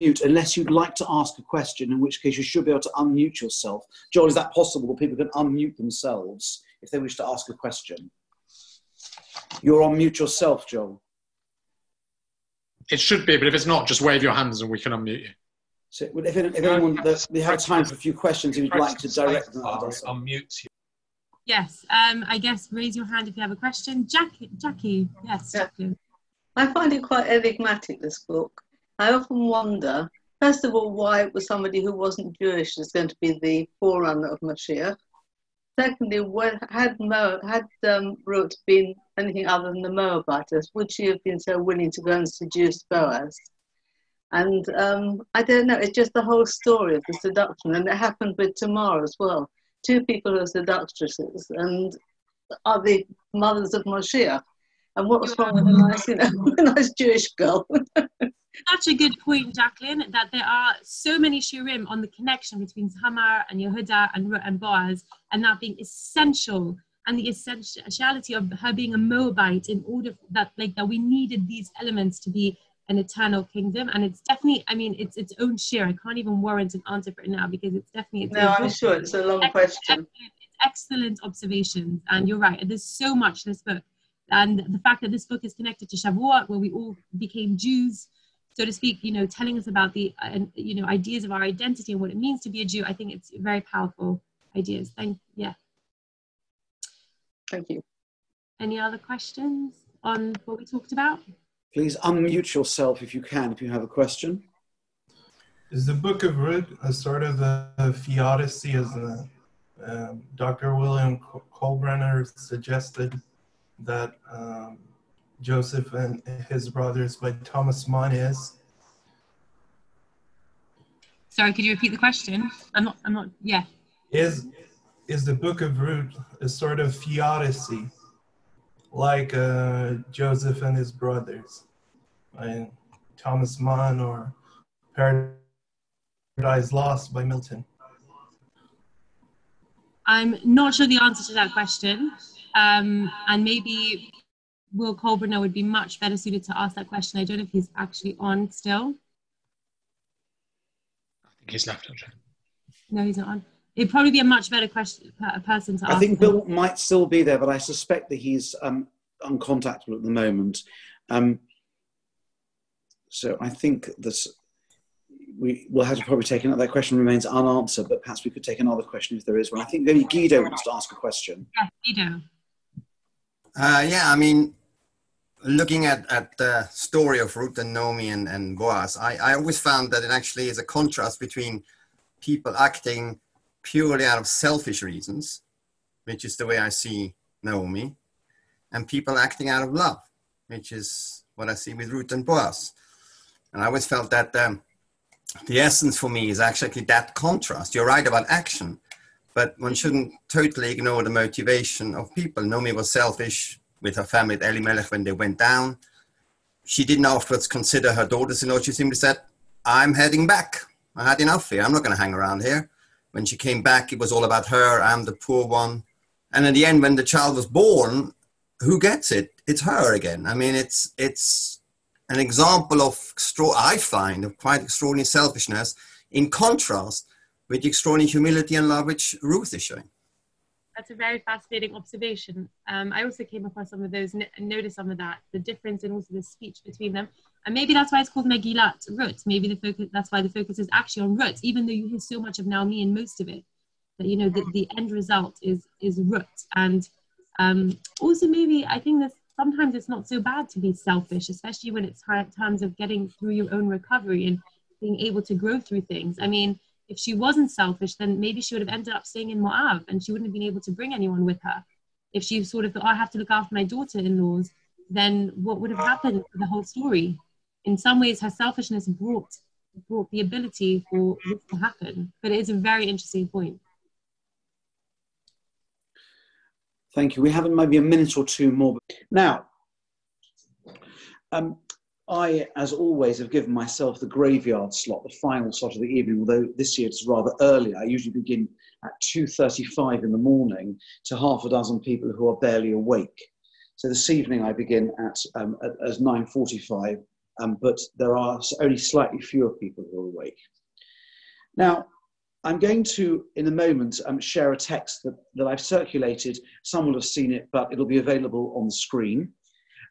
mute unless you'd like to ask a question, in which case you should be able to unmute yourself. Joel, is that possible that people can unmute themselves if they wish to ask a question? You're on mute yourself, Joel. It should be, but if it's not, just wave your hands and we can unmute you. So if anyone, we have time for a few questions, if you'd like to direct them. Unmute you. Yes, I guess raise your hand if you have a question. Jackie, yes, Jackie. I find it quite enigmatic, this book. I often wonder, first of all, why it was somebody who wasn't Jewish is going to be the forerunner of Mashiach. Secondly, had Ruth been anything other than the Moabitess, would she have been so willing to go and seduce Boaz? And I don't know, it's just the whole story of the seduction. And it happened with Tamar as well. Two people who are seductresses and are the mothers of Mashiach. And what's wrong with a nice Jewish girl? Such a good point, Jacqueline, that there are so many shiurim on the connection between Tamar and Yehuda and Boaz, and that being essential, and the essentiality of her being a Moabite in order that we needed these elements to be an eternal kingdom. And it's definitely, I mean, it's its own share. I can't even warrant an answer for it now because it's definitely. I'm sure it's a long question. It's excellent observations, and you're right. There's so much in this book, and the fact that this book is connected to Shavuot, where we all became Jews, so to speak, telling us about the, ideas of our identity and what it means to be a Jew. I think it's very powerful ideas. Thank you. Any other questions on what we talked about? Please unmute yourself if you can, if you have a question. Is the Book of Ruth a sort of a theodicy, as Dr. William Kohlbrenner suggested, that Joseph and His Brothers by Thomas Mann is? Sorry, could you repeat the question? I'm not, yeah. Is the Book of Ruth a sort of theodicy, like Joseph and His Brothers by Thomas Mann, or Paradise Lost by Milton? I'm not sure the answer to that question, and maybe Will Kohlbrenner would be much better suited to ask that question. I don't know if he's actually on still. I think he's left. No, he's not on. It'd probably be a much better person to ask. I think Bill might still be there, but I suspect that he's uncontactable at the moment. So I think that we will have to probably take another. That question remains unanswered, but perhaps we could take another question if there is one. I think maybe Guido wants to ask a question. Yes, Guido. I mean, looking at the story of Ruth and Naomi and Boaz, I always found that it actually is a contrast between people acting purely out of selfish reasons, which is the way I see Naomi, and people acting out of love, which is what I see with Ruth and Boaz. And I always felt that the essence for me is actually that contrast. You're right about action, but one shouldn't totally ignore the motivation of people. Naomi was selfish with her family at Elimelech when they went down. She didn't afterwards consider her daughters-in-law. She simply said, I'm heading back. I had enough here. I'm not going to hang around here. When she came back, it was all about her. I'm the poor one. And in the end, when the child was born, who gets it? It's her again. I mean, it's an example of, I find, of quite extraordinary selfishness in contrast with the extraordinary humility and love which Ruth is showing. That's a very fascinating observation. I also came across some of those and noticed some of that, the difference and also the speech between them. And maybe that's why it's called Megillat Ruth. Maybe that's why the focus is actually on Ruth, even though you hear so much of Naomi in most of it. That, the end result is Ruth. And also maybe I think that sometimes it's not so bad to be selfish, especially when it's terms of getting through your own recovery and being able to grow through things. I mean, if she wasn't selfish, then maybe she would have ended up staying in Moab and she wouldn't have been able to bring anyone with her. If she sort of thought, I have to look after my daughter-in-laws, then what would have happened for the whole story? In some ways, her selfishness brought the ability for this to happen. But it is a very interesting point. Thank you. We have maybe a minute or two more. Now, I, as always, have given myself the graveyard slot, the final slot of the evening, although this year it's rather early. I usually begin at 2:35 in the morning to half a dozen people who are barely awake. So this evening I begin at 9:45 but there are only slightly fewer people who are awake. Now, I'm going to, in a moment, share a text that I've circulated. Some will have seen it, but it'll be available on the screen.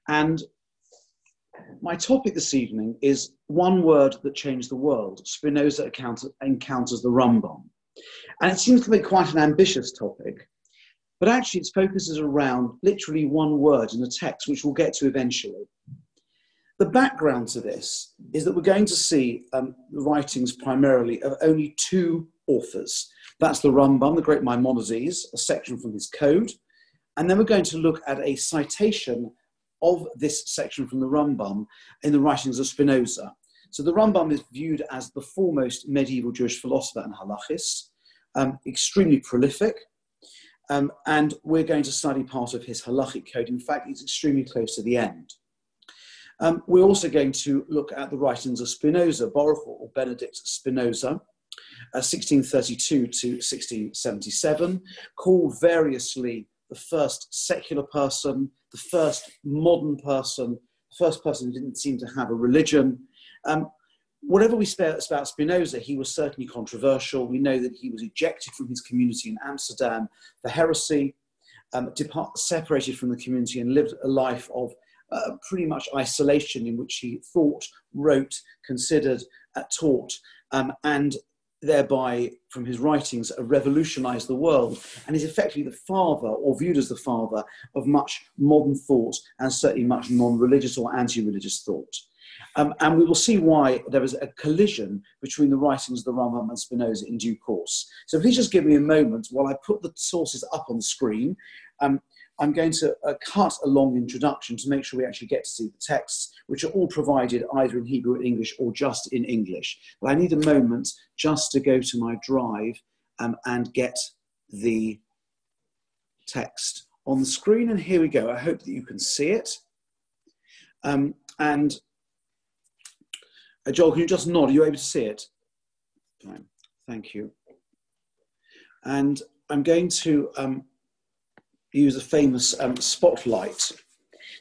And my topic this evening is one word that changed the world. Spinoza encounters the Rambam. And it seems to be quite an ambitious topic, but actually its focus is around literally one word in the text, which we'll get to eventually. The background to this is that we're going to see the writings primarily of only two authors. That's the Rambam, the great Maimonides, a section from his code. And then we're going to look at a citation of this section from the Rambam in the writings of Spinoza. So the Rambam is viewed as the foremost medieval Jewish philosopher and halachist, extremely prolific. And we're going to study part of his halachic code. In fact, it's extremely close to the end. We're also going to look at the writings of Spinoza, Baruch or Benedict Spinoza, 1632 to 1677, called variously the first secular person, the first modern person, the first person who didn't seem to have a religion. Whatever we say about Spinoza, he was certainly controversial. We know that he was ejected from his community in Amsterdam for heresy, separated from the community and lived a life of pretty much isolation in which he thought, wrote, considered, taught, and thereby, from his writings, revolutionized the world, and is effectively the father, or viewed as the father, of much modern thought, and certainly much non-religious or anti-religious thought. And we will see why there is a collision between the writings of the Rambam and Spinoza in due course. So please just give me a moment while I put the sources up on the screen. I'm going to cut a long introduction to make sure we actually get to see the texts, which are all provided either in Hebrew or English or just in English. But I need a moment just to go to my drive and get the text on the screen. And here we go. I hope that you can see it. And Joel, can you just nod? Are you able to see it? Fine. Thank you. And I'm going to use a famous spotlight.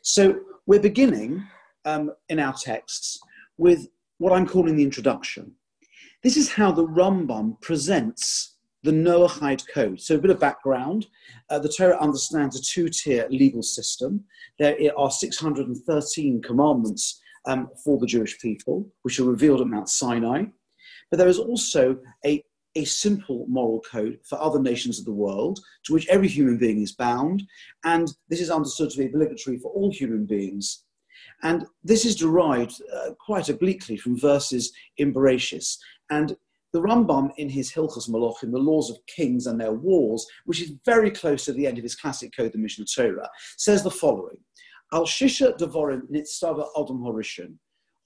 So we're beginning in our texts with what I'm calling the introduction. This is how the Rambam presents the Noahide code. So a bit of background. The Torah understands a two-tier legal system. There are 613 commandments for the Jewish people, which are revealed at Mount Sinai. But there is also a simple moral code for other nations of the world, to which every human being is bound. And this is understood to be obligatory for all human beings. And this is derived quite obliquely from verses in Bereshis. And the Rambam, in his Hilchos Malachim, the laws of kings and their wars, which is very close to the end of his classic code, the Mishnah Torah, says the following: Al Shisha Devorim Nitztava Adam Harishon.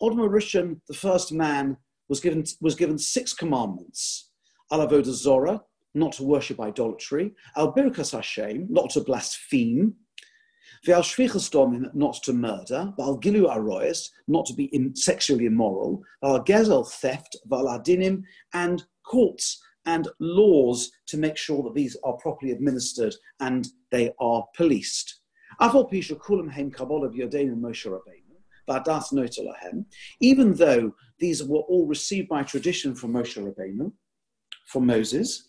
Adam Harishon, the first man, was given 6 commandments. Al Avodah Zorah, not to worship idolatry. Al Birkas Hashem, not to blaspheme. Ve'al Shvichas Domim, not to murder. Ve'al Gilu Aroyas, not to be sexually immoral. Ve'al Gezel, theft. Ve'al Adinim, and courts and laws to make sure that these are properly administered and they are policed. Even though these were all received by tradition from Moshe Rabbeinu, from Moses,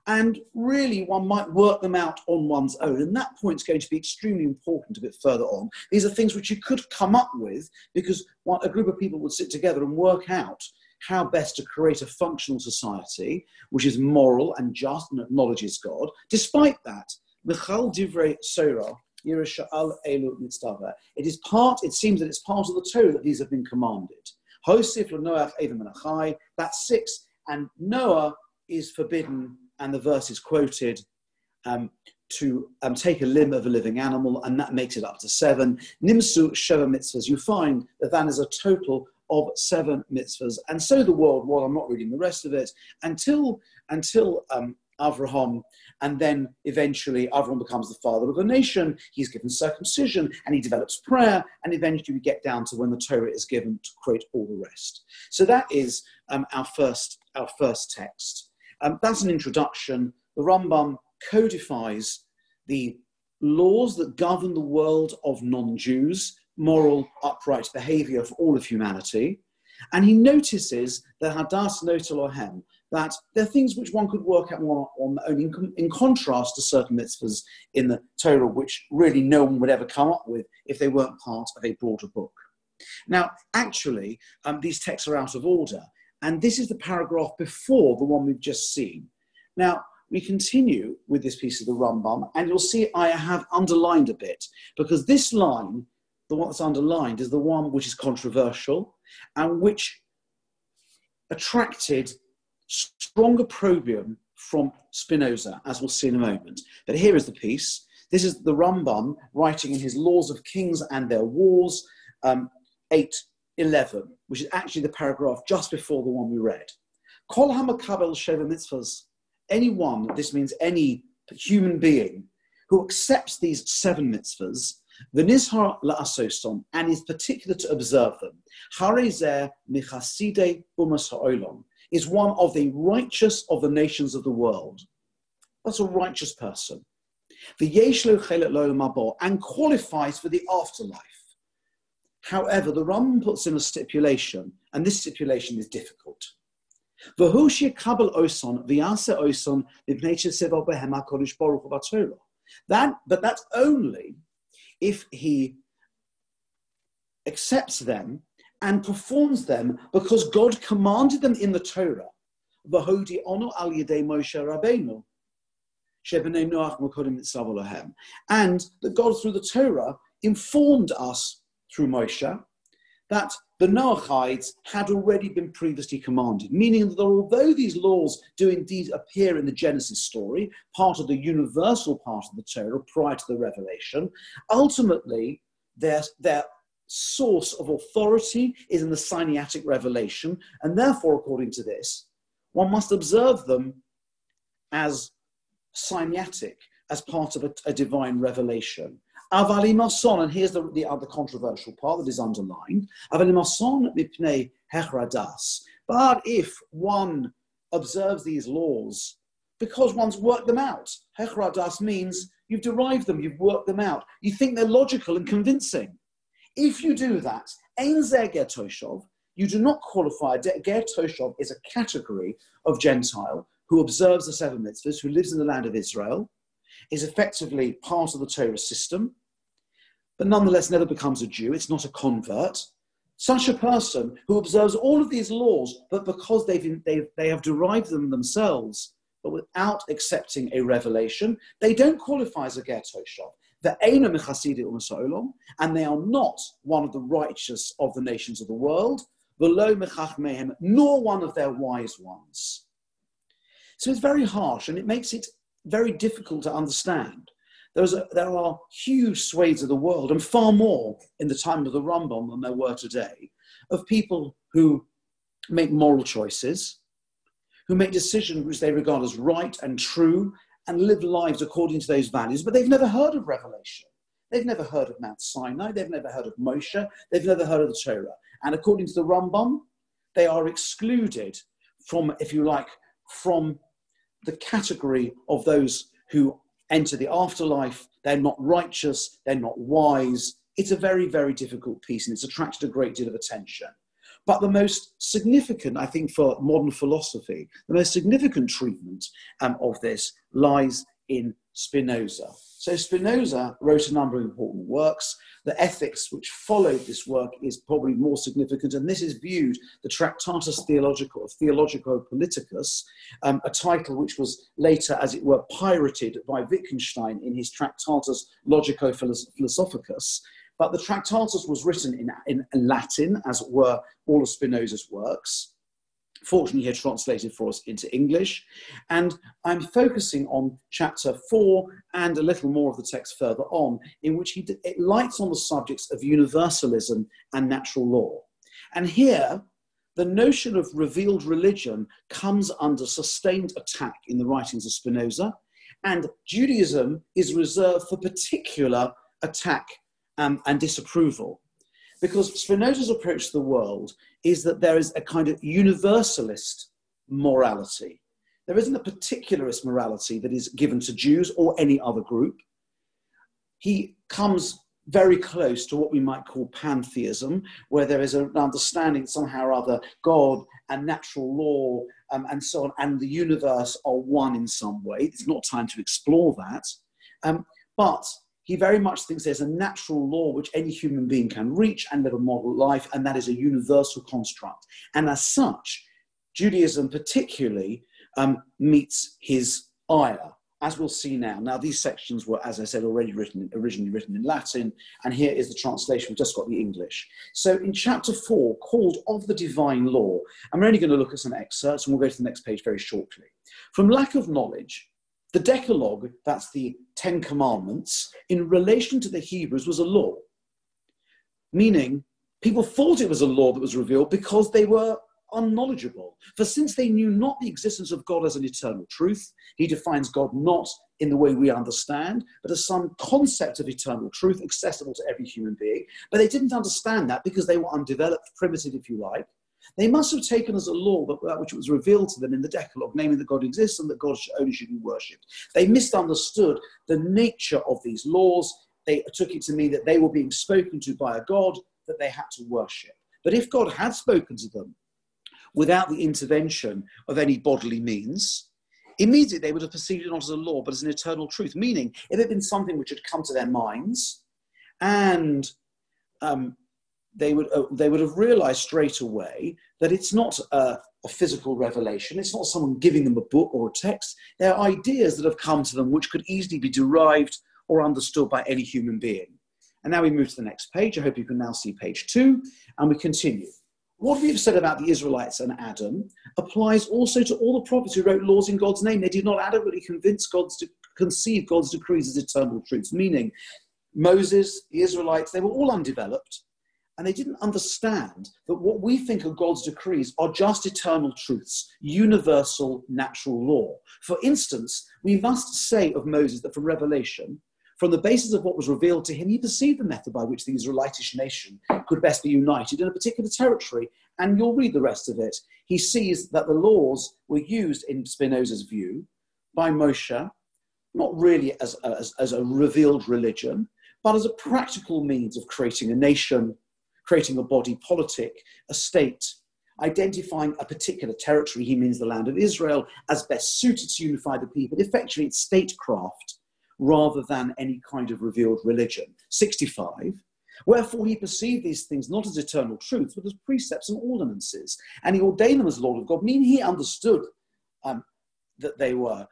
and really one might work them out on one's own. And that point's going to be extremely important a bit further on. These are things which you could come up with because a group of people would sit together and work out how best to create a functional society which is moral and just and acknowledges God. Despite that, Michal Divrei Sorah, it seems that it's part of the Torah that these have been commanded. That's 6, and Noah is forbidden, and the verse is quoted, to take a limb of a living animal, and that makes it up to 7. Nimsu Sheva mitzvahs. You find that is a total of 7 mitzvahs, and so the world. Well, I'm not reading the rest of it until Avraham, and then eventually Avraham becomes the father of a nation. He's given circumcision, and he develops prayer, and eventually we get down to when the Torah is given to create all the rest. So that is our first text. That's an introduction. The Rambam codifies the laws that govern the world of non-Jews, moral, upright behavior for all of humanity. And he notices that hadas notel ohem, that there are things which one could work out on their own, in contrast to certain mitzvahs in the Torah, which really no one would ever come up with if they weren't part of a broader book. Now, actually, these texts are out of order, and this is the paragraph before the one we've just seen. Now, we continue with this piece of the Rambam, and you'll see I have underlined a bit, because this line, the one that's underlined, is the one which is controversial and which attracted stronger opprobrium from Spinoza, as we'll see in a moment. But here is the piece. This is the Rambam writing in his Laws of Kings and Their Wars, 8:11, which is actually the paragraph just before the one we read. Kol hamakabel sheva mitzvahs. Anyone, this means any human being, who accepts these 7 mitzvahs, v'nizhar la'asoson, and is particular to observe them, harei michasidei umas ha'olam, is one of the righteous of the nations of the world. That's a righteous person. V'yesh lo chelet lo mabo, and qualifies for the afterlife. However, the Rambam puts in a stipulation, and this stipulation is difficult. That, but that's only if he accepts them and performs them because God commanded them in the Torah. And that God through the Torah informed us through Moshe that the Noahides had already been previously commanded, meaning that although these laws do indeed appear in the Genesis story, part of the universal part of the Torah prior to the revelation, ultimately their source of authority is in the Sinaitic revelation, and therefore, according to this, one must observe them as Sinaitic, as part of a divine revelation. Avalimason, and here's the other controversial part that is underlined. Avalimason mipnei hechradas. But if one observes these laws because one's worked them out, hechradas means you've derived them, you've worked them out. You think they're logical and convincing. If you do that, ein zeh ger toshov, you do not qualify. Ger toshov is a category of Gentile who observes the 7 mitzvahs, who lives in the land of Israel, is effectively part of the Torah system, but nonetheless never becomes a Jew. It's not a convert. Such a person who observes all of these laws, but because they have derived them themselves, but without accepting a revelation, they don't qualify as a ger toshov. And they are not one of the righteous of the nations of the world, nor one of their wise ones. So it's very harsh, and it makes it very difficult to understand. There are huge swathes of the world, and far more in the time of the Rambam than there were today, of people who make moral choices, who make decisions which they regard as right and true, and live lives according to those values, but they've never heard of revelation. They've never heard of Mount Sinai. They've never heard of Moshe. They've never heard of the Torah. And according to the Rambam, they are excluded from, if you like, from the category of those who enter the afterlife. They're not righteous. They're not wise. It's a very, very difficult piece, and it's attracted a great deal of attention. But the most significant, I think, for modern philosophy, the most significant treatment of this lies in Spinoza. So Spinoza wrote a number of important works. The ethics which followed this work is probably more significant, and this is viewed, the Tractatus Theologico-Politicus, a title which was later, as it were, pirated by Wittgenstein in his Tractatus Logico-Philosophicus. But the Tractatus was written in Latin, as were all of Spinoza's works. Fortunately, he had translated for us into English. And I'm focusing on chapter 4 and a little more of the text further on, in which it lights on the subjects of universalism and natural law. And here, the notion of revealed religion comes under sustained attack in the writings of Spinoza, and Judaism is reserved for particular attack and disapproval. Because Spinoza's approach to the world is that there is a kind of universalist morality. There isn't a particularist morality that is given to Jews or any other group. He comes very close to what we might call pantheism, where there is an understanding somehow or other God and natural law and so on, and the universe are one in some way. It's not time to explore that. But he very much thinks there's a natural law which any human being can reach and live a model life, and that is a universal construct. And as such, Judaism particularly meets his ire, as we'll see now. Now, these sections were, as I said, originally written in Latin, and here is the translation. We've just got the English. So in chapter 4, called Of the Divine Law, I'm only going to look at some excerpts, and we'll go to the next page very shortly. From lack of knowledge, the Decalogue, that's the 10 Commandments, in relation to the Hebrews was a law, meaning people thought it was a law that was revealed because they were unknowledgeable. For since they knew not the existence of God as an eternal truth, he defines God not in the way we understand, but as some concept of eternal truth accessible to every human being. But they didn't understand that because they were undeveloped, primitive, if you like. They must have taken as a law that which was revealed to them in the Decalogue, namely that God exists and that God only should be worshipped. They misunderstood the nature of these laws. They took it to mean that they were being spoken to by a God that they had to worship. But if God had spoken to them without the intervention of any bodily means, immediately they would have perceived it not as a law, but as an eternal truth. Meaning, if it had been something which had come to their minds, and they would have realized straight away that it's not a physical revelation. It's not someone giving them a book or a text. They're ideas that have come to them which could easily be derived or understood by any human being. And now we move to the next page. I hope you can now see page 2, and we continue. What we have said about the Israelites and Adam applies also to all the prophets who wrote laws in God's name. They did not adequately conceive God's decrees as eternal truths, meaning Moses, the Israelites, they were all undeveloped, and they didn't understand that what we think are God's decrees are just eternal truths, universal natural law. For instance, we must say of Moses that from Revelation, from the basis of what was revealed to him, he perceived the method by which the Israelitish nation could best be united in a particular territory. And you'll read the rest of it. He sees that the laws were used, in Spinoza's view, by Moshe, not really as a revealed religion, but as a practical means of creating a nation, creating a body politic, a state, identifying a particular territory, he means the land of Israel, as best suited to unify the people. Effectively, it's statecraft, rather than any kind of revealed religion. 65. Wherefore he perceived these things not as eternal truths, but as precepts and ordinances. And he ordained them as Lord of God, meaning he understood that they were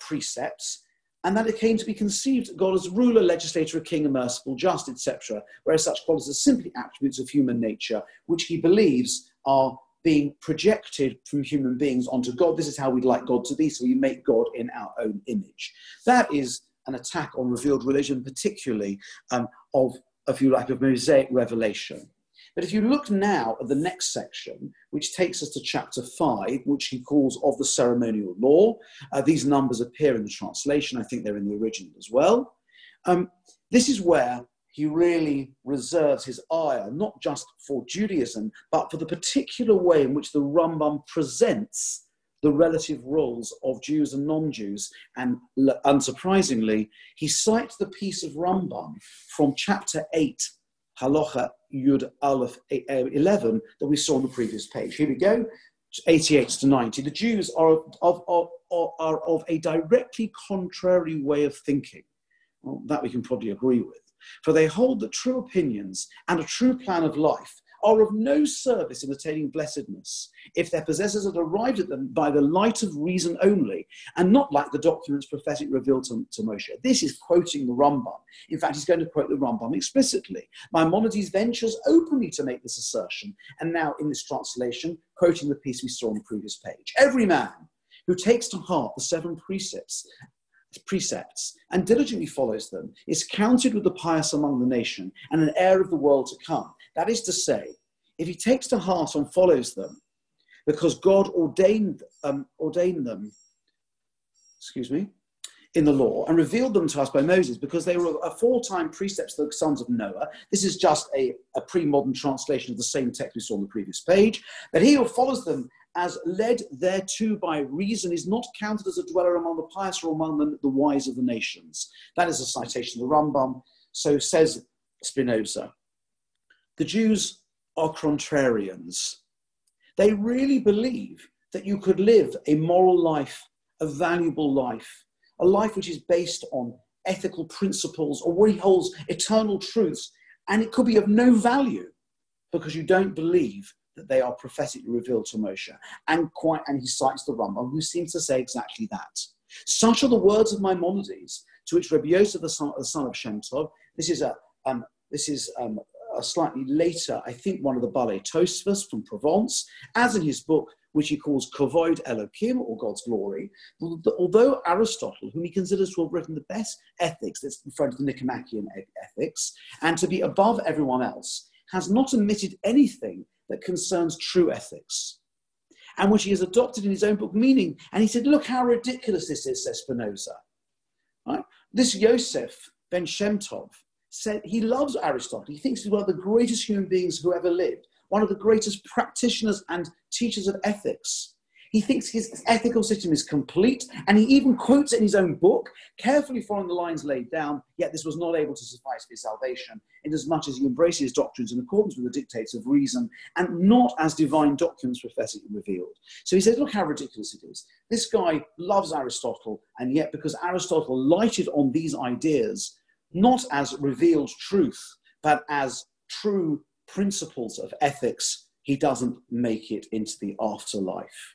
precepts, and that it came to be conceived God as ruler, legislator, a king, a merciful, just, etc., whereas such qualities are simply attributes of human nature, which he believes are being projected from human beings onto God. This is how we'd like God to be, so we make God in our own image. That is an attack on revealed religion, particularly of, if you like, of Mosaic revelation. But if you look now at the next section, which takes us to chapter 5, which he calls Of the Ceremonial Law, these numbers appear in the translation. I think they're in the original as well. This is where he really reserves his ire, not just for Judaism, but for the particular way in which the Rambam presents the relative roles of Jews and non-Jews. And unsurprisingly, he cites the piece of Rambam from chapter 8, Halacha Yud Aleph 11, that we saw on the previous page. Here we go, 88 to 90. The Jews are of a directly contrary way of thinking. Well, that we can probably agree with. For they hold that true opinions and a true plan of life are of no service in attaining blessedness if their possessors had arrived at them by the light of reason only, and not like the documents prophetic revealed to Moshe. This is quoting the Rambam. In fact, he's going to quote the Rambam explicitly. Maimonides ventures openly to make this assertion, and now in this translation, quoting the piece we saw on the previous page. Every man who takes to heart the 7 precepts and diligently follows them is counted with the pious among the nation and an heir of the world to come. That is to say, if he takes to heart and follows them, because God ordained them, in the law and revealed them to us by Moses, because they were aforetime precepts of the sons of Noah. This is just a pre-modern translation of the same text we saw on the previous page. That he who follows them as led thereto by reason is not counted as a dweller among the pious or among the wise of the nations. That is a citation of the Rambam. So says Spinoza, the Jews are contrarians. They really believe that you could live a moral life, a valuable life, a life which is based on ethical principles, or what he holds eternal truths, and it could be of no value because you don't believe that they are prophetically revealed to Moshe. And he cites the Rambam, who seems to say exactly that. Such are the words of Maimonides, to which Rabbi Yosef, the son of Shem Tov, this is a slightly later, I think, one of the Balei Tosfos from Provence, as in his book, which he calls Kavod Elokim, or God's Glory. Although Aristotle, whom he considers to have written the best ethics, that's referred to the Nicomachean ethics, and to be above everyone else, has not omitted anything that concerns true ethics, and which he has adopted in his own book, meaning, and he said, look how ridiculous this is, says Spinoza. Right? This Yosef ben Shem Tov said he loves Aristotle. He thinks he's one of the greatest human beings who ever lived, one of the greatest practitioners and teachers of ethics. He thinks his ethical system is complete, and he even quotes it in his own book, carefully following the lines laid down, yet this was not able to suffice for his salvation, inasmuch as he embraces his doctrines in accordance with the dictates of reason, and not as divine documents prophetically revealed. So he says, look how ridiculous it is. This guy loves Aristotle, and yet because Aristotle lighted on these ideas, not as revealed truth, but as true principles of ethics, he doesn't make it into the afterlife.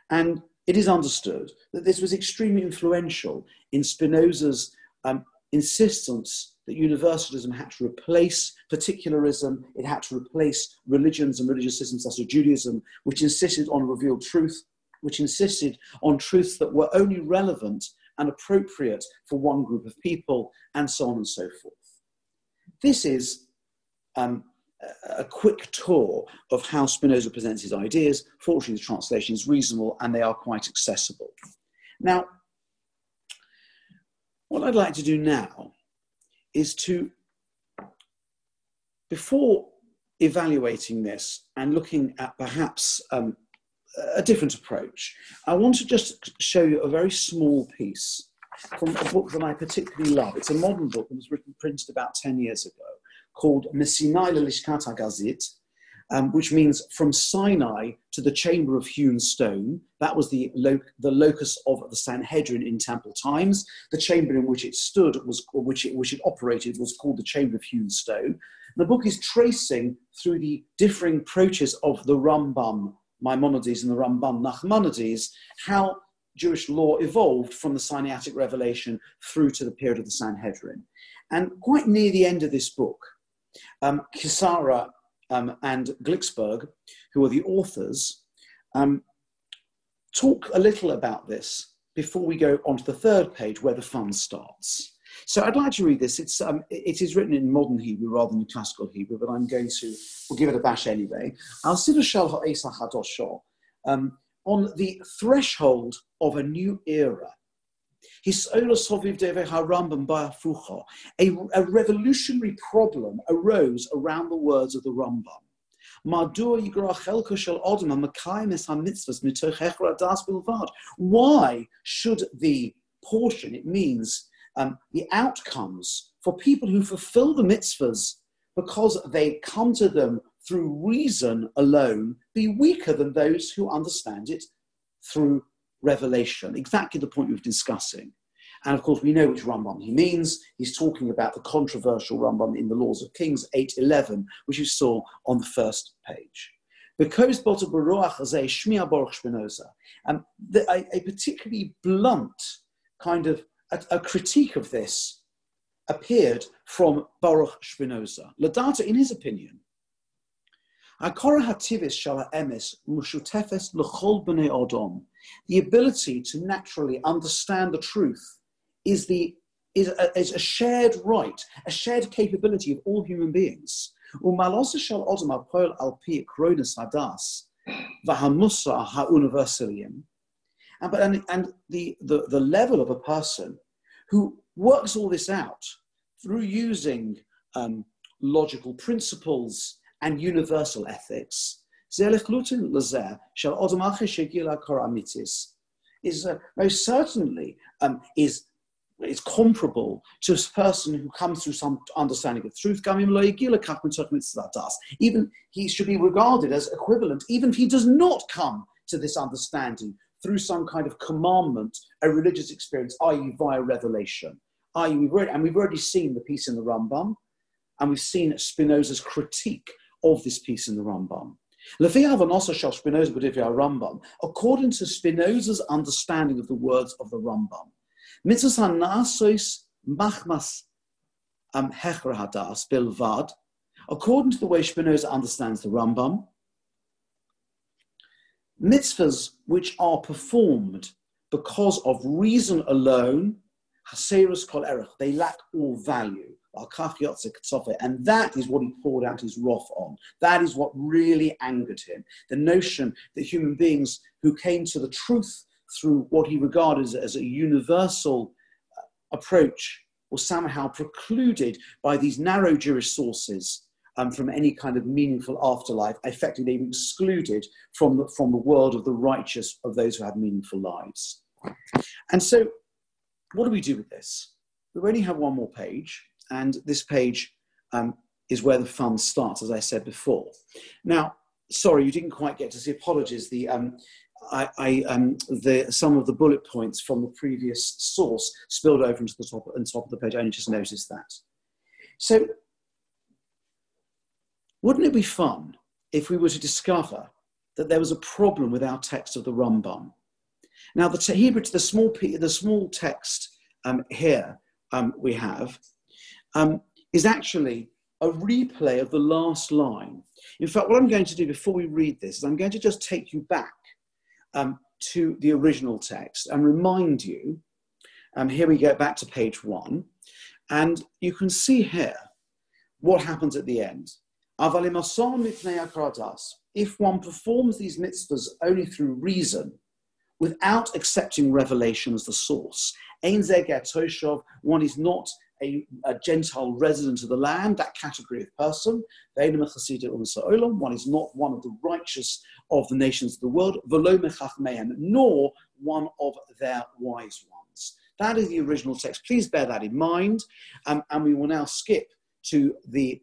And it is understood that this was extremely influential in Spinoza's insistence that universalism had to replace particularism, it had to replace religions and religious systems such as Judaism, which insisted on revealed truth, which insisted on truths that were only relevant and appropriate for one group of people, and so on and so forth. This is a quick tour of how Spinoza presents his ideas. Fortunately, the translation is reasonable and they are quite accessible. Now, what I'd like to do now is to, before evaluating this and looking at perhaps a different approach, I want to just show you a very small piece from a book that I particularly love. It's a modern book that was printed about 10 years ago, called Mesinai Lelishkat HaGazit, which means from Sinai to the chamber of hewn stone. That was the locus of the Sanhedrin in Temple times. The chamber in which it stood, which it operated, was called the chamber of hewn stone. And the book is tracing through the differing approaches of the Rambam Maimonides and the Rambam Nachmanides how Jewish law evolved from the Sinaitic revelation through to the period of the Sanhedrin. And quite near the end of this book, Kisara and Glicksberg, who are the authors, talk a little about this before we go on to the third page where the fun starts. So I'd like to read this. It is written in modern Hebrew rather than classical Hebrew, but we'll give it a bash anyway. On the threshold of a new era, a revolutionary problem arose around the words of the Rambam. Why should the portion, it means the outcomes for people who fulfill the mitzvahs because they come to them through reason alone, be weaker than those who understand it through revelation? Exactly the point we were discussing. And of course, we know which Rambam he means. He's talking about the controversial Rambam in the Laws of Kings 8:11, which you saw on the first page. Because Spinoza, a particularly blunt kind of a critique of this appeared from Baruch Spinoza. Ladata, in his opinion, the ability to naturally understand the truth is a shared right, a shared capability of all human beings. And the level of a person who works all this out through using logical principles and universal ethics is most certainly is is comparable to a person who comes through some understanding of truth. Even he should be regarded as equivalent, even if he does not come to this understanding through some kind of commandment, a religious experience, i.e. via revelation. We've already seen the piece in the Rambam, and we've seen Spinoza's critique of this piece in the Rambam. According to Spinoza's understanding of the words of the Rambam, according to the way Spinoza understands the Rambam, mitzvahs which are performed because of reason alone, they lack all value. And that is what he poured out his wrath on. That is what really angered him. The notion that human beings who came to the truth through what he regarded as a universal approach were somehow precluded by these narrow Jewish sources from any kind of meaningful afterlife. Effectively, they were excluded from the world of the righteous, of those who had meaningful lives. And so, what do we do with this? We only have one more page. And this page is where the fun starts, as I said before. Now, sorry, you didn't quite get to see. Apologies. Some of the bullet points from the previous source spilled over into the top of the page. I only just noticed that. So, wouldn't it be fun if we were to discover that there was a problem with our text of the Rambam? Now, the small text here we have. Is actually a replay of the last line. In fact, what I'm going to do before we read this is I'm going to just take you back to the original text and remind you, here we go back to page 1, and you can see here what happens at the end. If one performs these mitzvahs only through reason, without accepting revelation as the source, one is not a Gentile resident of the land, that category of person. One is not one of the righteous of the nations of the world, nor one of their wise ones. That is the original text. Please bear that in mind. And we will now skip to the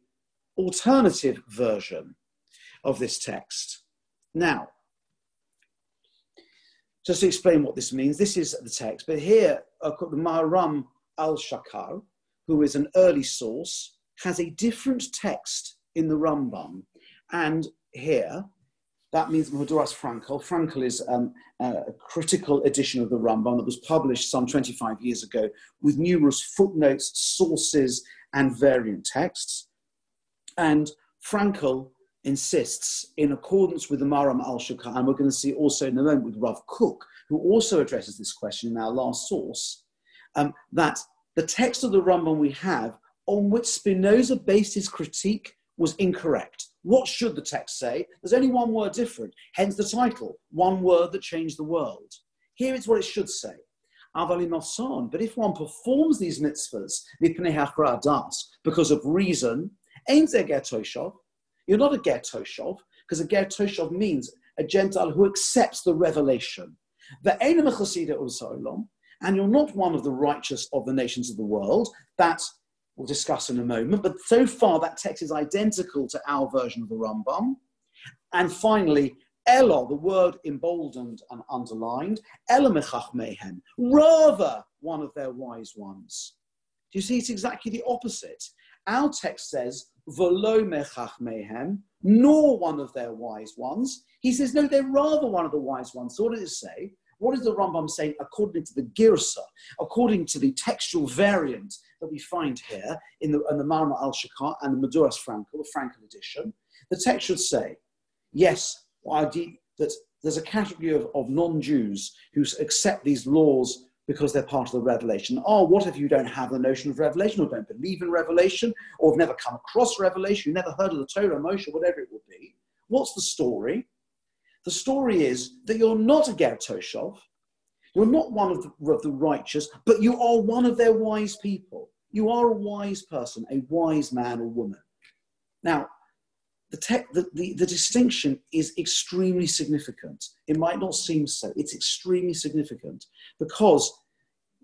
alternative version of this text. Now, just to explain what this means, this is the text, but here, the Maharam al-Shakar, who is an early source, has a different text in the Rambam. And here, that means Mahuduras Frankel. Frankel is a critical edition of the Rambam that was published some 25 years ago with numerous footnotes, sources, and variant texts. And Frankel insists, in accordance with the Maharam al-Shakar, and we're going to see also in a moment with Rav Kook, who also addresses this question in our last source, that the text of the Rambam we have, on which Spinoza based his critique, was incorrect. What should the text say? There's only one word different, hence the title, one word that changed the world. Here is what it should say. But if one performs these mitzvahs, because of reason, you're not a ger toshov, because a ger toshov means a Gentile who accepts the revelation. And you're not one of the righteous of the nations of the world. That we'll discuss in a moment. But so far, that text is identical to our version of the Rambam. And finally, Elo, the word emboldened and underlined, Elo mechach mehem, rather one of their wise ones. Do you see? It's exactly the opposite. Our text says, Velo mechach mehem, nor one of their wise ones. He says, no, they're rather one of the wise ones. So what does it say? What is the Rambam saying according to the Girsa, according to the textual variant that we find here in the Maharam al-Shakar and the Maduras Frankel, the Frankel edition? The text should say, yes, that there's a category of non-Jews who accept these laws because they're part of the revelation. Oh, what if you don't have the notion of revelation, or don't believe in revelation, or have never come across revelation, you've never heard of the Torah, Moshe, whatever it would be? What's the story? The story is that you're not a ger toshov, you're not one of the righteous, but you are one of their wise people. You are a wise person, a wise man or woman. Now, the distinction is extremely significant. It might not seem so. It's extremely significant because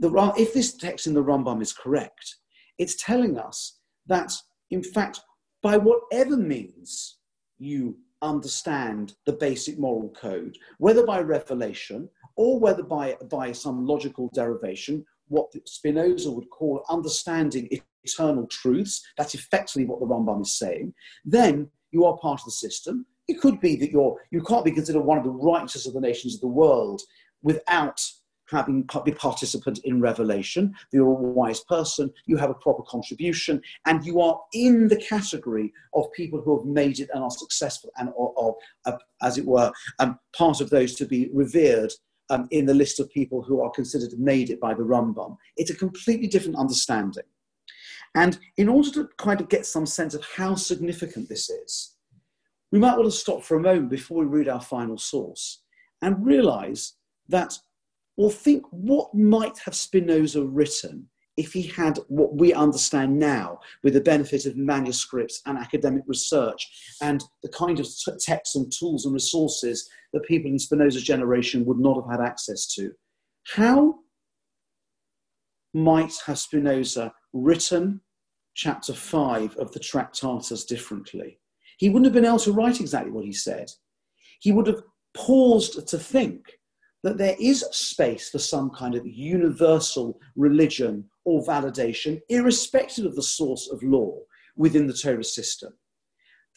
if this text in the Rambam is correct, it's telling us that, in fact, by whatever means you understand the basic moral code, whether by revelation or whether by some logical derivation, what Spinoza would call understanding eternal truths, that's effectively what the Rambam is saying, then you are part of the system. It could be that you can't be considered one of the righteous of the nations of the world without having be participant in revelation. You're a wise person, you have a proper contribution, and you are in the category of people who have made it and are successful and are, as it were, part of those to be revered in the list of people who are considered made it by the Rambam. It's a completely different understanding. And in order to kind of get some sense of how significant this is, we might want to stop for a moment before we read our final source and realize that, or think what might have Spinoza written if he had what we understand now with the benefit of manuscripts and academic research and the kind of texts and tools and resources that people in Spinoza's generation would not have had access to. How might have Spinoza written chapter 5 of the Tractatus differently? He wouldn't have been able to write exactly what he said. He would have paused to think that there is space for some kind of universal religion or validation, irrespective of the source of law within the Torah system.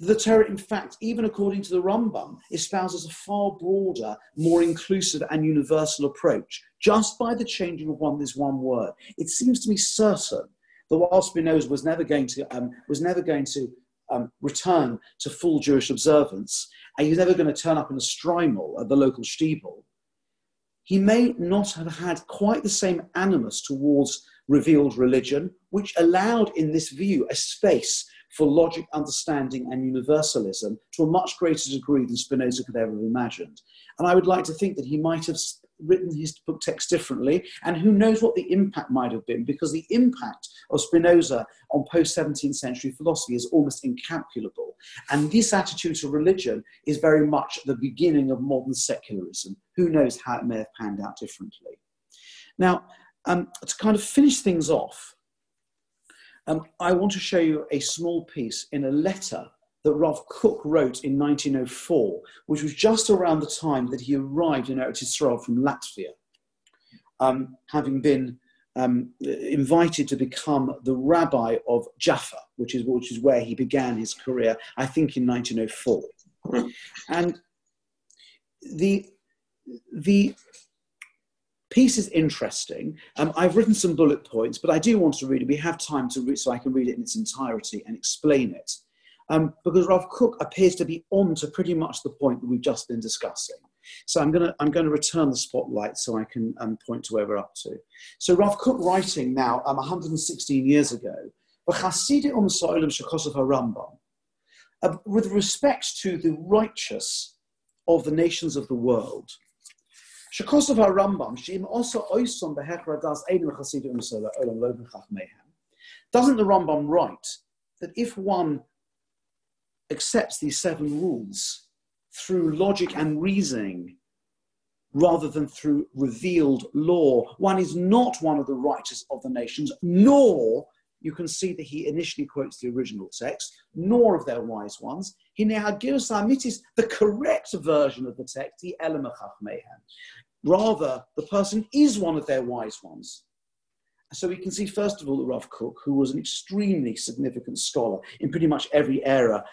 The Torah, in fact, even according to the Rambam, espouses a far broader, more inclusive and universal approach, just by the changing of this one word. It seems to me certain that while Spinoza was never going to return to full Jewish observance, and he was never going to turn up in a strimal at the local shtibel, he may not have had quite the same animus towards revealed religion, which allowed in this view a space for logic, understanding and universalism to a much greater degree than Spinoza could ever have imagined. And I would like to think that he might have written his book text differently, and who knows what the impact might have been, because the impact of Spinoza on post-17th century philosophy is almost incalculable. And this attitude to religion is very much the beginning of modern secularism. Who knows how it may have panned out differently. Now, to kind of finish things off, I want to show you a small piece in a letter that Rav Kook wrote in 1904, which was just around the time that he arrived in Eretz Yisrael from Latvia, having been invited to become the rabbi of Jaffa, which is where he began his career, I think in 1904. And the piece is interesting. I've written some bullet points, but I do want to read it. We have time to read, so I can read it in its entirety and explain it. Because Rav Kook appears to be on to pretty much the point that we've just been discussing. So I'm going to return the spotlight so I can point to where we're up to. So Rav Kook, writing now 116 years ago, with respect to the righteous of the nations of the world, doesn't the Rambam write that if one accepts these 7 rules through logic and reasoning rather than through revealed law, one is not one of the righteous of the nations, nor, you can see that he initially quotes the original text, nor of their wise ones. The correct version of the text, the Elamachach Mehem. Rather, the person is one of their wise ones. So we can see, first of all, that Rav Kook, who was an extremely significant scholar in pretty much every area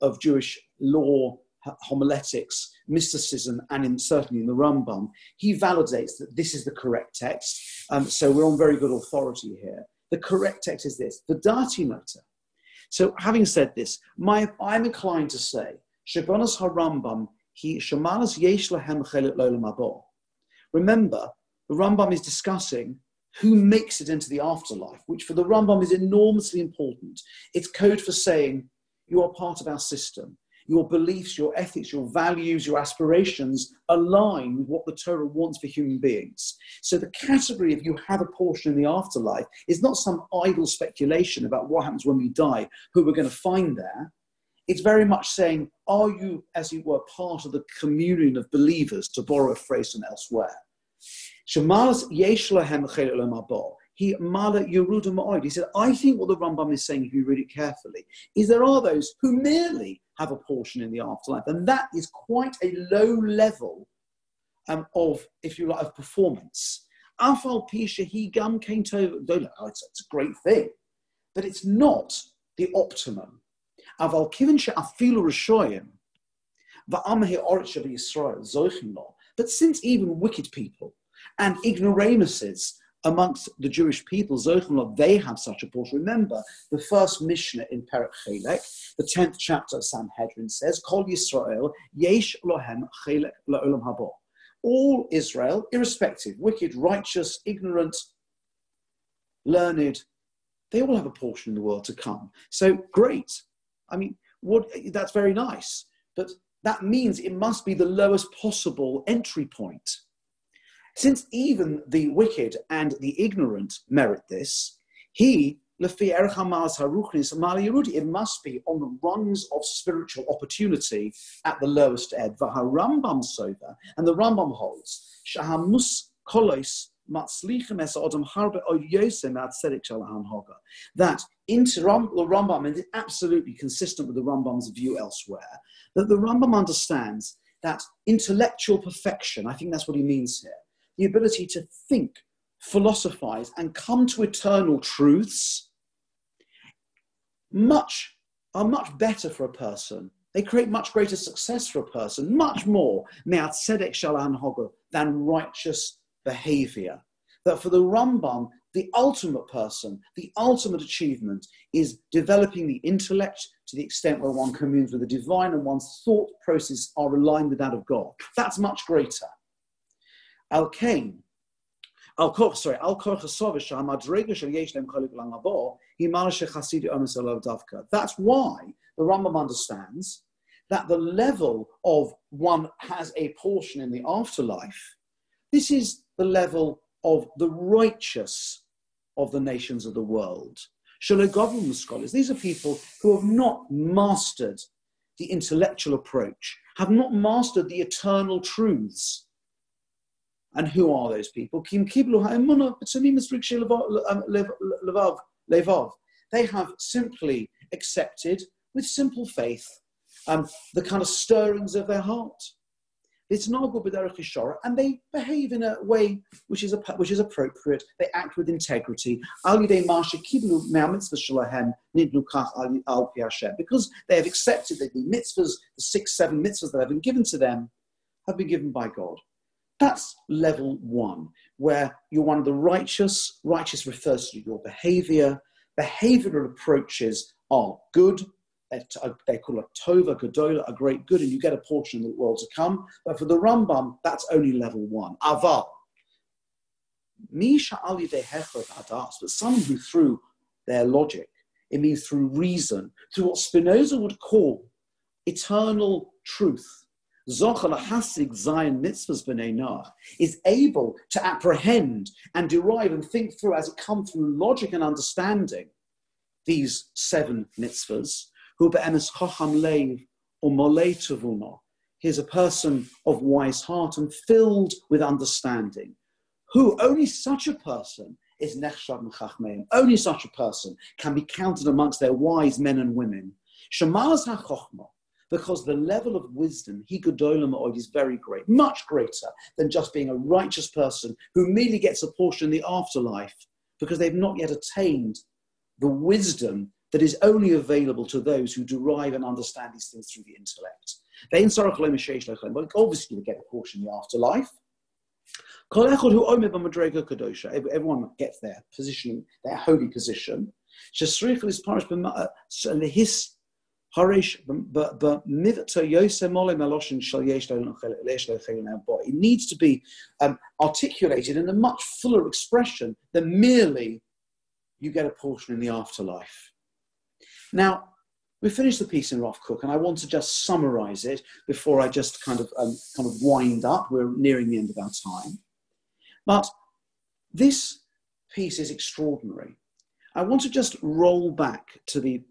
of Jewish law, homiletics, mysticism, and certainly in the Rambam, he validates that this is the correct text. So we're on very good authority here. The correct text is this, the Dati Nota. So having said this, I'm inclined to say, Shabonas HaRambam, Shemanas Yesh Lahem Chelet L'Olam Haba. Remember, the Rambam is discussing who makes it into the afterlife, which for the Rambam is enormously important. It's code for saying you are part of our system. Your beliefs, your ethics, your values, your aspirations align with what the Torah wants for human beings. So the category of you have a portion in the afterlife is not some idle speculation about what happens when we die, who we're going to find there. It's very much saying, are you, as it were, part of the communion of believers, to borrow a phrase from elsewhere? Shemalas yesh lahem chel olam haba. He mala yeruda ma'od. He said, I think what the Rambam is saying, if you read it carefully, is there are those who merely have a portion in the afterlife, and that is quite a low level of, if you like, of performance. Afal pisha he gam came to. It's a great thing, but it's not the optimum. Aval kivin she'afilu rishoyim va'am he'oret she'Yisrael zochim lo. But since even wicked people and ignoramuses amongst the Jewish people, zochim lo, they have such a portion. Remember, the first Mishnah in Perek Chelek, the 10th chapter of Sanhedrin says, Kol Yisrael yesh lohem chelek la'olam haba. All Israel, irrespective, wicked, righteous, ignorant, learned, they all have a portion in the world to come. So great. I mean, that's very nice. But that means it must be the lowest possible entry point. Since even the wicked and the ignorant merit this, it must be on the rungs of spiritual opportunity at the lowest ebb. Rambam sover, and the Rambam holds, that into the Rambam, and it's absolutely consistent with the Rambam's view elsewhere, that the Rambam understands that intellectual perfection, I think that's what he means here, the ability to think, philosophize, and come to eternal truths, are much better for a person. They create much greater success for a person, much more than righteous behavior. That for the Rambam, the ultimate person, the ultimate achievement is developing the intellect to the extent where one communes with the divine and one's thought process are aligned with that of God. That's much greater. That's why the Rambam understands that the level of one has a portion in the afterlife, this is the level of the righteous of the nations of the world. Scholars, these are people who have not mastered the intellectual approach, have not mastered the eternal truths. And who are those people? They have simply accepted with simple faith the kind of stirrings of their heart. It's not good b'derech, and they behave in a way which is appropriate. They act with integrity because they have accepted that the mitzvahs, the 6-7 mitzvahs that have been given to them, have been given by God. That's level one, where you're one of the righteous. Righteous refers to your behavior. Behavioral approaches are good. They call it tova, gedola, a great good, and you get a portion of the world to come. But for the Rambam, that's only level one. Aval. But someone who through their logic, it means through reason, through what Spinoza would call eternal truth, is able to apprehend and derive and think through as it comes through logic and understanding these 7 mitzvahs. He's a person of wise heart and filled with understanding. Only such a person is nechshav m'chachmeim. Only such a person can be counted amongst their wise men and women. Shemalas ha'chochma, because the level of wisdom, he gedola ma'od, is very great, much greater than just being a righteous person who merely gets a portion in the afterlife because they've not yet attained the wisdom that is only available to those who derive and understand these things through the intellect. But obviously they get a portion in the afterlife. Everyone gets their position, their holy position. It needs to be articulated in a much fuller expression than merely you get a portion in the afterlife. Now, we finished the piece in Rav Kook, and I want to just summarize it before I just kind of wind up. We're nearing the end of our time. But this piece is extraordinary. I want to just roll back to the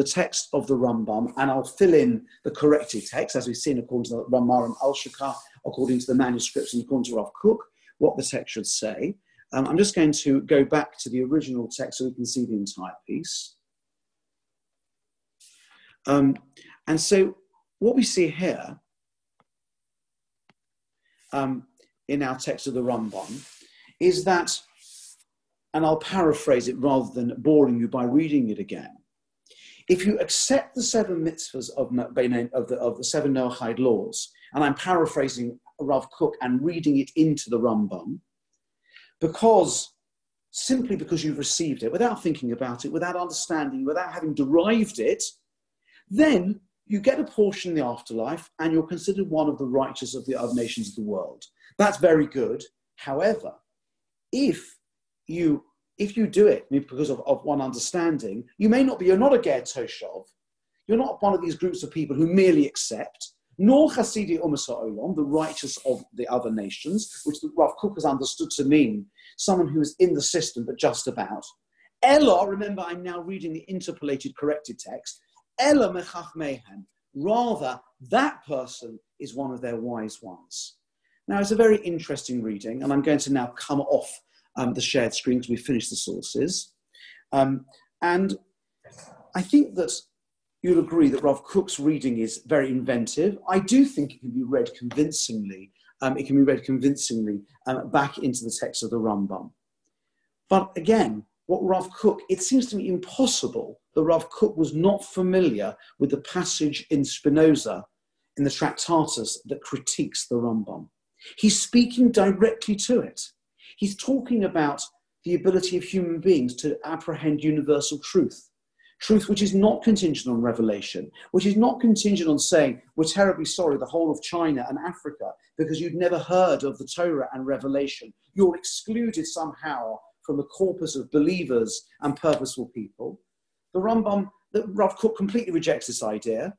text of the Rambam, and I'll fill in the corrected text, as we've seen according to the Rambam al-Shakar, according to the manuscripts, and according to Rav Kook, what the text should say. I'm just going to go back to the original text so we can see the entire piece. And so what we see here in our text of the Rambam is that, and I'll paraphrase it rather than boring you by reading it again. If you accept the 7 mitzvahs of the 7 Noahide laws, and I'm paraphrasing Rav Kook and reading it into the Rambam, simply because you've received it, without thinking about it, without understanding, without having derived it, then you get a portion in the afterlife and you're considered one of the righteous of the other nations of the world. That's very good. However, if you do it because of one understanding, you're not a ger toshov, you're not one of these groups of people who merely accept, nor chasidi umas ha'olam, the righteous of the other nations, which the Rav Kook has understood to mean someone who is in the system but just about. Ella, remember I'm now reading the interpolated corrected text, Ella mechach mehem, rather that person is one of their wise ones. Now it's a very interesting reading, and I'm going to now come off the shared screen because we finished the sources. And I think that you'll agree that Rav Kook's reading is very inventive. I do think it can be read convincingly. Back into the text of the Rambam. But again, what Rav Kook, it seems to me impossible that Rav Kook was not familiar with the passage in Spinoza, in the Tractatus, that critiques the Rambam. He's speaking directly to it. He's talking about the ability of human beings to apprehend universal truth. Truth which is not contingent on revelation, which is not contingent on saying, we're terribly sorry, the whole of China and Africa, because you'd never heard of the Torah and revelation. You're excluded somehow from the corpus of believers and purposeful people. The Rambam, Rav Kook completely rejects this idea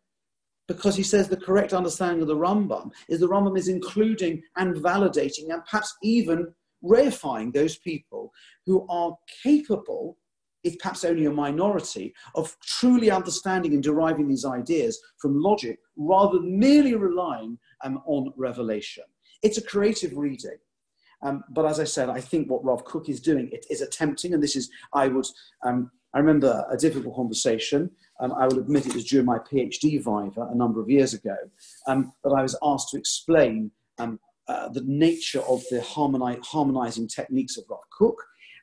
because he says the correct understanding of the Rambam is including and validating and perhaps even reifying those people who are capable, if perhaps only a minority, of truly understanding and deriving these ideas from logic rather than merely relying on revelation. It's a creative reading. But as I said, I think what Rav Kook is doing, it is attempting, and this is, I remember a difficult conversation. I will admit it was during my PhD viva a number of years ago, that I was asked to explain the nature of the harmonizing techniques of Rav Kook.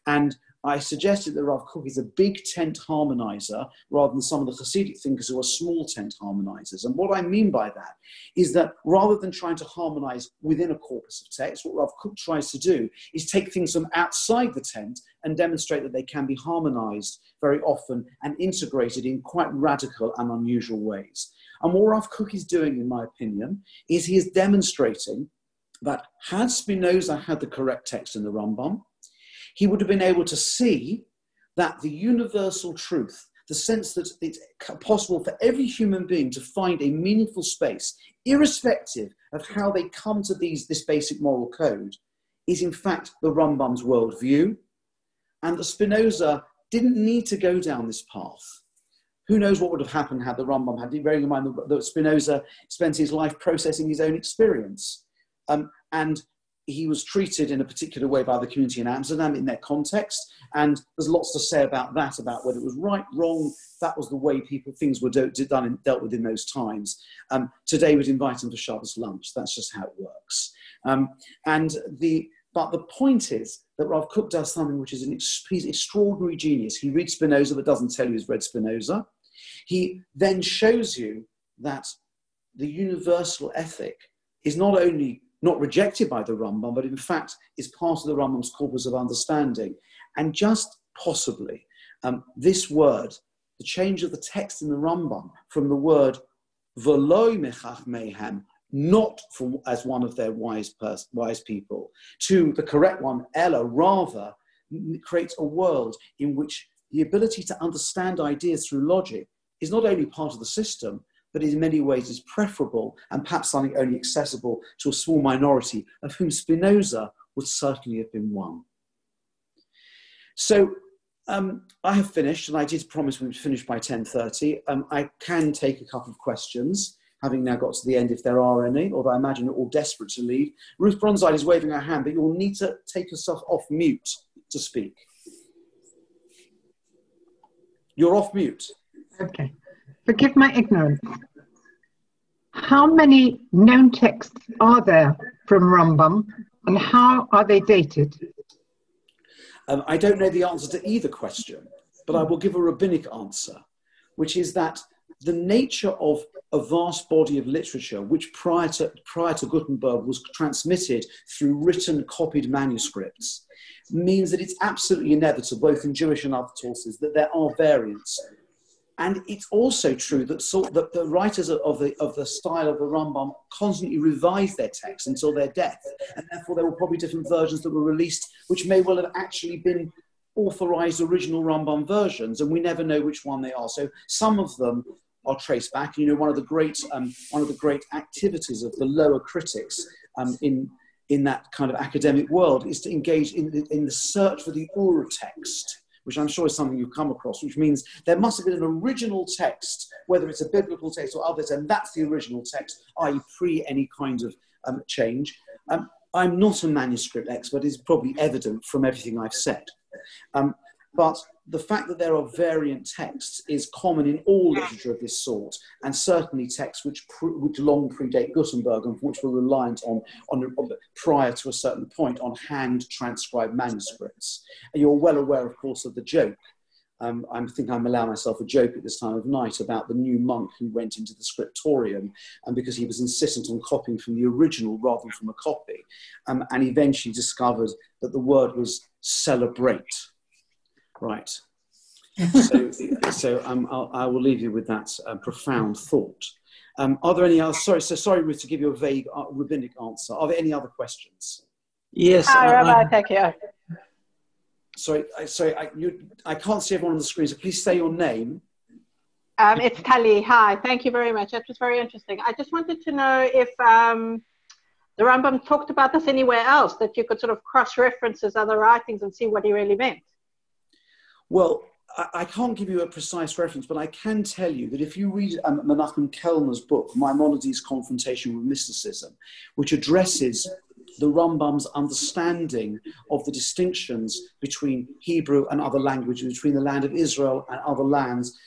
And I suggested that Rav Kook is a big tent harmonizer rather than some of the Hasidic thinkers who are small tent harmonizers. And what I mean by that is that rather than trying to harmonize within a corpus of text, what Rav Kook tries to do is take things from outside the tent and demonstrate that they can be harmonized very often and integrated in quite radical and unusual ways. And what Rav Kook is doing, in my opinion, is he is demonstrating that had Spinoza had the correct text in the Rambam, he would have been able to see that the universal truth, the sense that it's possible for every human being to find a meaningful space, irrespective of how they come to this basic moral code, is in fact the Rambam's worldview, and that Spinoza didn't need to go down this path. Who knows what would have happened had the Rambam had, bearing in mind that Spinoza spent his life processing his own experience. And he was treated in a particular way by the community in Amsterdam in their context. And there's lots to say about that, about whether it was right, wrong. That was the way things were done and dealt with in those times. Today we'd invite them to Shabbos lunch. That's just how it works. But the point is that Rav Kook does something which is he's extraordinary genius. He reads Spinoza but doesn't tell you he's read Spinoza. He then shows you that the universal ethic is not only not rejected by the Rambam, but in fact is part of the Rambam's corpus of understanding. And just possibly, this word, the change of the text in the Rambam from the word v'lo mechach mehem, not as one of their wise people, to the correct one, ella, rather, creates a world in which the ability to understand ideas through logic is not only part of the system, but in many ways is preferable and perhaps something only accessible to a small minority, of whom Spinoza would certainly have been one. So I have finished, and I did promise we would finish by 10:30. I can take a couple of questions, having now got to the end if there are any, although I imagine you're all desperate to leave. Ruth Bronside is waving her hand, but you'll need to take yourself off mute to speak. You're off mute. Okay. Forgive my ignorance. How many known texts are there from Rambam, and how are they dated? I don't know the answer to either question, but I will give a rabbinic answer, which is that the nature of a vast body of literature, which prior to Gutenberg was transmitted through written, copied manuscripts, means that it's absolutely inevitable, both in Jewish and other sources, that there are variants. And it's also true that the writers of the style of the Rambam constantly revise their texts until their death, and therefore there were probably different versions that were released, which may well have actually been authorized original Rambam versions, and we never know which one they are. So some of them are traced back. You know, one of the great activities of the lower critics in that kind of academic world is to engage in the search for the Ur text, which I'm sure is something you've come across, which means there must have been an original text, whether it's a biblical text or others, and that's the original text, i.e. pre any kind of change. I'm not a manuscript expert, is probably evident from everything I've said. But the fact that there are variant texts is common in all literature of this sort, and certainly texts which long predate Gutenberg and which were reliant on prior to a certain point on hand-transcribed manuscripts. And you're well aware, of course, of the joke. I think I'm allowing myself a joke at this time of night about the new monk who went into the scriptorium, and because he was insistent on copying from the original rather than from a copy, and eventually discovered that the word was celebrate. Right. So I will leave you with that profound thought. Are there any other? Sorry, Ruth, to give you a vague rabbinic answer. Are there any other questions? Yes. Hi, Rabbi. Thank you. Sorry. I can't see everyone on the screen. So please say your name. It's Tali. Hi. Thank you very much. That was very interesting. I just wanted to know if the Rambam talked about this anywhere else, that you could sort of cross-reference his other writings and see what he really meant. Well, I can't give you a precise reference, but I can tell you that if you read Menachem Kellner's book, Maimonides' Confrontation with Mysticism, which addresses the Rambam's understanding of the distinctions between Hebrew and other languages, between the land of Israel and other lands,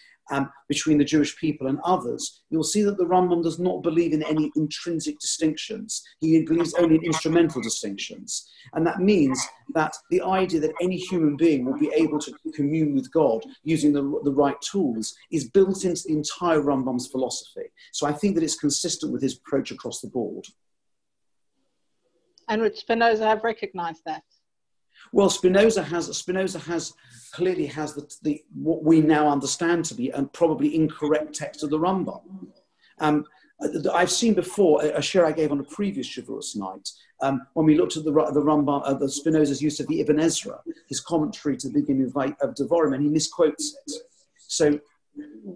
between the Jewish people and others, you'll see that the Rambam does not believe in any intrinsic distinctions. He believes only in instrumental distinctions. And that means that the idea that any human being will be able to commune with God using the right tools is built into the entire Rambam's philosophy. So I think that it's consistent with his approach across the board. And would Spinoza have recognized that? Well, Spinoza clearly has the what we now understand to be a probably incorrect text of the Rambam. I've seen before a share I gave on a previous Shavuos night when we looked at the Rambam, the Spinoza's use of the Ibn Ezra, his commentary to the beginning of Devarim, and he misquotes it. So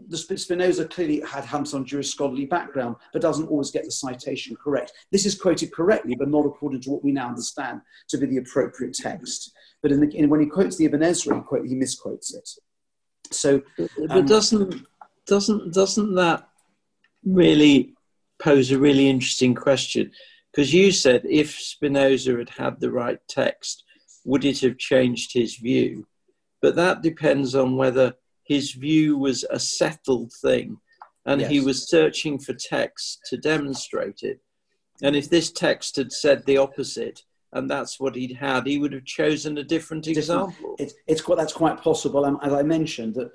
the Spinoza clearly had some Jewish scholarly background, but doesn't always get the citation correct. This is quoted correctly, but not according to what we now understand to be the appropriate text. But when he quotes the Ibn Ezra, he misquotes it. So, but doesn't that really pose a really interesting question? Because you said if Spinoza had the right text, would it have changed his view? But that depends on whether his view was a settled thing and yes, he was searching for texts to demonstrate it. And if this text had said the opposite and that's what he'd had, he would have chosen a different example. That's quite possible. As I mentioned, that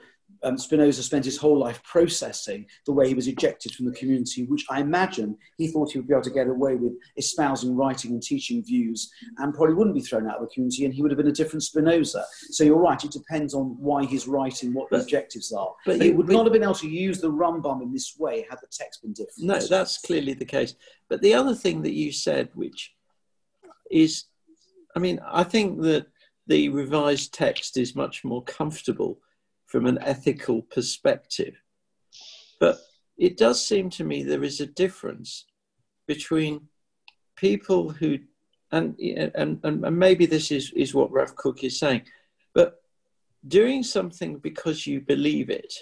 Spinoza spent his whole life processing the way he was ejected from the community, which I imagine he thought he would be able to get away with espousing, writing and teaching views and probably wouldn't be thrown out of the community and he would have been a different Spinoza. So you're right, it depends on why he's writing, what the objectives are. But he would not have been able to use the Rambam in this way had the text been different. No, that's clearly the case. But the other thing that you said, which is, I mean, I think that the revised text is much more comfortable from an ethical perspective. But it does seem to me there is a difference between people who, and maybe this is what Rav Kook is saying, but doing something because you believe it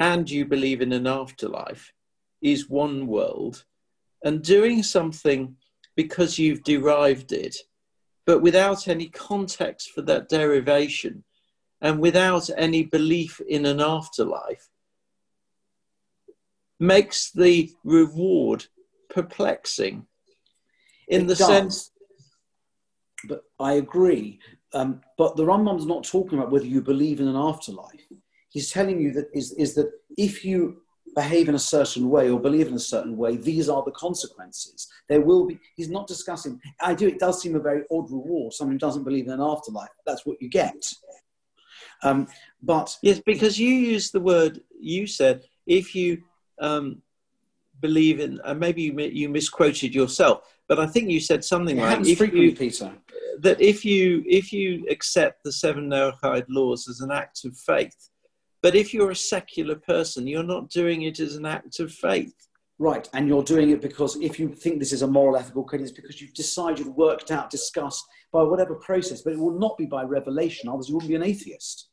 and you believe in an afterlife is one world, and doing something because you've derived it, but without any context for that derivation and without any belief in an afterlife, makes the reward perplexing in the sense. But I agree. But the Rambam's not talking about whether you believe in an afterlife. He's telling you that is that if you behave in a certain way or believe in a certain way, these are the consequences. There will be. He's not discussing. It does seem a very odd reward. Someone who doesn't believe in an afterlife, that's what you get. But yes, because you used the word. You said if you believe in, and maybe you misquoted yourself, but I think you said something like, Peter, that if you accept the 7 Noahide laws as an act of faith, but if you're a secular person, you're not doing it as an act of faith. Right, and you're doing it because if you think this is a moral, ethical code, it's because you've decided, worked out, discussed by whatever process, but it will not be by revelation, otherwise you wouldn't be an atheist.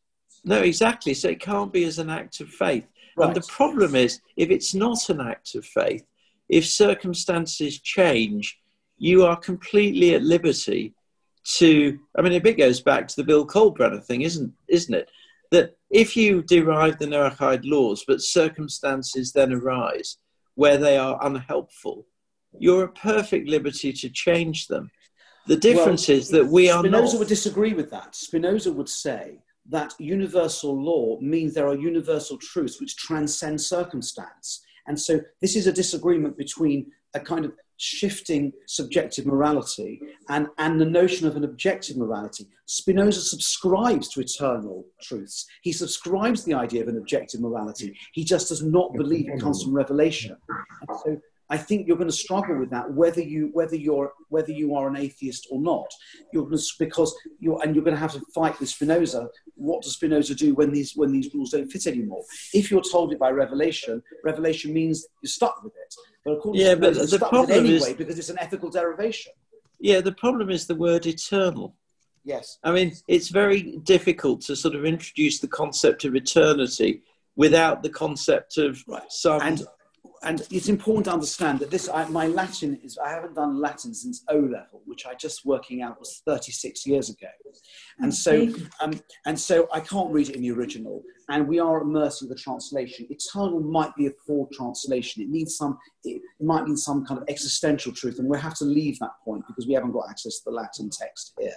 No, exactly. So it can't be as an act of faith. Right. And the problem is, if it's not an act of faith, if circumstances change, you are completely at liberty to, I mean, a bit goes back to the Bill Colbrenner thing, isn't it? That if you derive the Noahide laws, but circumstances then arise where they are unhelpful, you're at perfect liberty to change them. The difference is that we are not. Spinoza would disagree with that. Spinoza would say that universal law means there are universal truths which transcend circumstance. And so this is a disagreement between a kind of shifting subjective morality and the notion of an objective morality. Spinoza subscribes to eternal truths. He subscribes to the idea of an objective morality. He just does not believe it comes from revelation. And so I think you're going to struggle with that, whether you are an atheist or not. You're going to have to fight with Spinoza. What does Spinoza do when these rules don't fit anymore? If you're told it by revelation, revelation means you're stuck with it. But of course, but the problem anyway, because it's an ethical derivation. Yeah, the problem is the word eternal. Yes. I mean, it's very difficult to sort of introduce the concept of eternity without the concept of some. And it's important to understand that my Latin is, I haven't done Latin since O level, which I just working out was 36 years ago. And so I can't read it in the original, and we are at mercy of the translation. Eternal might be a poor translation. It might mean some kind of existential truth, and we'll have to leave that point because we haven't got access to the Latin text here.